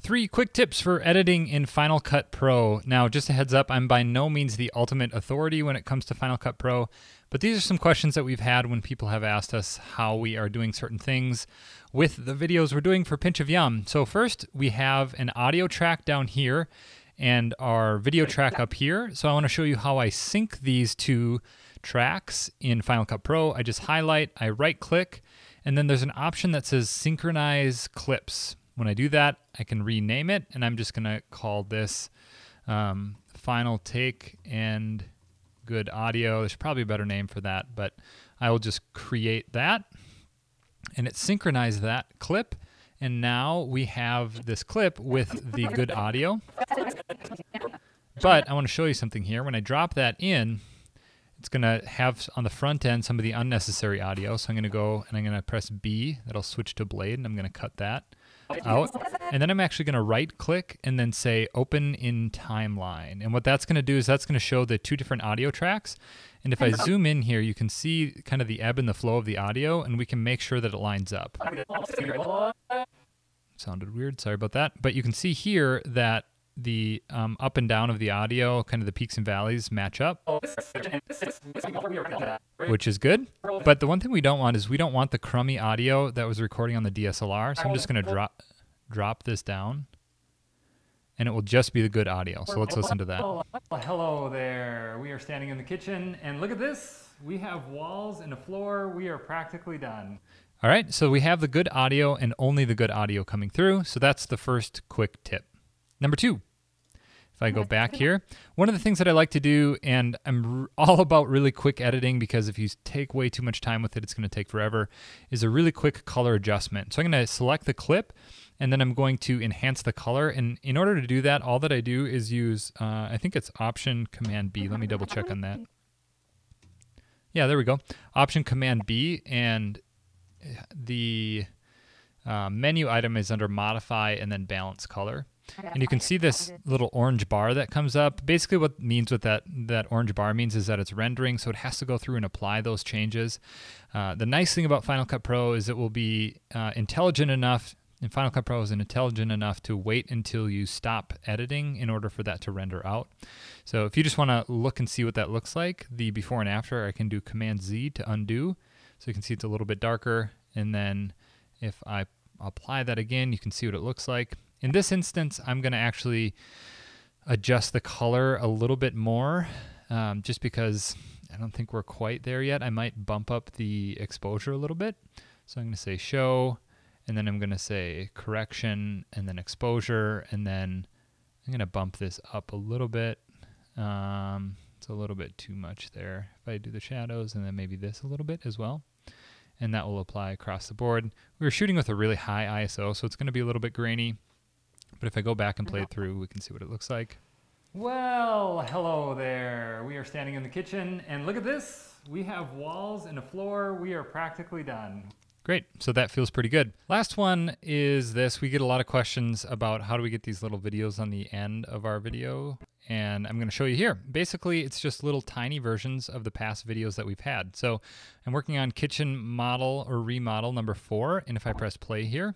3 quick tips for editing in Final Cut Pro. Now, just a heads up, I'm by no means the ultimate authority when it comes to Final Cut Pro, but these are some questions that we've had when people have asked us how we are doing certain things with the videos we're doing for Pinch of Yum. So first, we have an audio track down here and our video track up here. So I want to show you how I sync these two tracks in Final Cut Pro. I just highlight, I right click, and then there's an option that says Synchronize Clips. When I do that, I can rename it, and I'm just going to call this Final Take and Good Audio. There's probably a better name for that, but I will just create that, and it synchronized that clip, and now we have this clip with the good audio. But I want to show you something here. When I drop that in, it's going to have on the front end some of the unnecessary audio, so I'm going to go and I'm going to press B. That'll switch to blade, and I'm going to cut that out. And then I'm actually going to right click and then say open in timeline. And what that's going to do is that's going to show the two different audio tracks. And if I zoom in here, you can see kind of the ebb and the flow of the audio, and we can make sure that it lines up. Sounded weird, sorry about that. But you can see here that the up and down of the audio, kind of the peaks and valleys, match up, which is good. But the one thing we don't want is we don't want the crummy audio that was recording on the DSLR. So I'm just going to drop this down, and it will just be the good audio. So let's listen to that. Hello there. We are standing in the kitchen, and look at this. We have walls and a floor. We are practically done. All right, so we have the good audio and only the good audio coming through. So that's the first quick tip. Number 2. If I go back here, one of the things that I like to do, and I'm all about really quick editing because if you take way too much time with it, it's going to take forever, is a really quick color adjustment. So I'm going to select the clip, and then I'm going to enhance the color. And in order to do that, all that I do is use, I think it's Option Command B. Let me double check on that. Yeah, there we go. Option Command B, and the menu item is under Modify and then Balance Color. And you can see this little orange bar that comes up. Basically what means with that orange bar means is that it's rendering, so it has to go through and apply those changes. The nice thing about Final Cut Pro is it will be intelligent enough, and Final Cut Pro is intelligent enough to wait until you stop editing in order for that to render out. So if you just want to look and see what that looks like, the before and after, I can do Command Z to undo. So you can see it's a little bit darker, and then if I apply that again, you can see what it looks like. In this instance, I'm going to actually adjust the color a little bit more just because I don't think we're quite there yet. I might bump up the exposure a little bit. So I'm going to say show, and then I'm going to say correction, and then exposure, and then I'm going to bump this up a little bit. It's a little bit too much there. If I do the shadows, and then maybe this a little bit as well. And that will apply across the board. We were shooting with a really high ISO, so it's going to be a little bit grainy. But if I go back and play it through, we can see what it looks like. Well, hello there. We are standing in the kitchen, and look at this. We have walls and a floor. We are practically done. Great, so that feels pretty good. Last one is this. We get a lot of questions about how do we get these little videos on the end of our video, and I'm going to show you here. Basically, it's just little tiny versions of the past videos that we've had. So I'm working on kitchen model or remodel number 4, and if I press play here,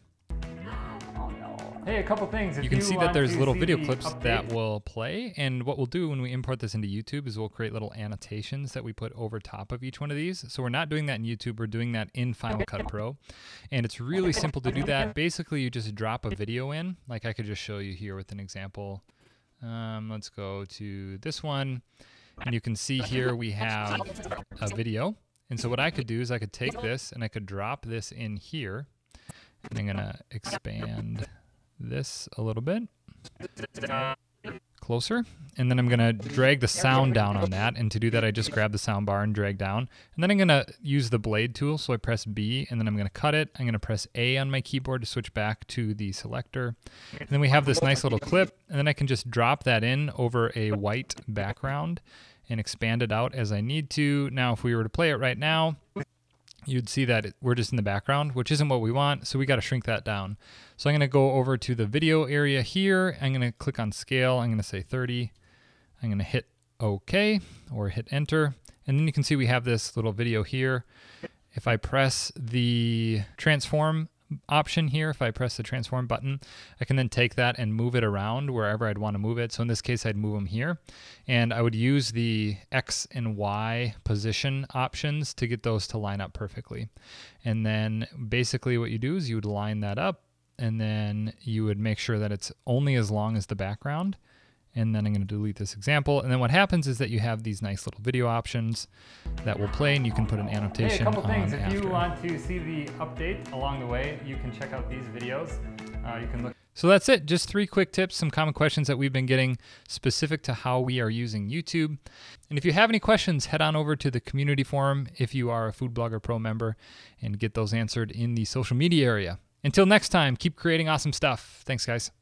hey, a couple things. You can see that there's little video clips that will play, and what we'll do when we import this into YouTube is we'll create little annotations that we put over top of each one of these. So we're not doing that in YouTube, we're doing that in Final Cut Pro, and it's really simple to do that. Basically, you just drop a video in, like I could just show you here with an example. Let's go to this one, and you can see here we have a video. And so what I could do is I could take this and I could drop this in here, and I'm gonna expand this a little bit closer, and then I'm gonna drag the sound down on that, and to do that I just grab the sound bar and drag down, and then I'm gonna use the blade tool. So I press B, and then I'm gonna cut it. I'm gonna press A on my keyboard to switch back to the selector, and then we have this nice little clip, and then I can just drop that in over a white background and expand it out as I need to. Now if we were to play it right now, you'd see that we're just in the background, which isn't what we want, so we got to shrink that down. So I'm going to go over to the video area here. I'm going to click on scale. I'm going to say 30. I'm going to hit OK or hit enter, and then you can see we have this little video here. If I press the transform option here, if I press the transform button, I can then take that and move it around wherever I'd want to move it. So in this case, I'd move them here, and I would use the X and Y position options to get those to line up perfectly. And then basically what you do is you would line that up, and then you would make sure that it's only as long as the background. And then I'm going to delete this example. And then what happens is that you have these nice little video options that will play, and you can put an annotation. Hey, a couple things. If after. you want to see the update along the way, you can check out these videos. You can look. So that's it. Just 3 quick tips, some common questions that we've been getting specific to how we are using YouTube. And if you have any questions, head on over to the community forum if you are a Food Blogger Pro member, and get those answered in the social media area. Until next time, keep creating awesome stuff. Thanks, guys.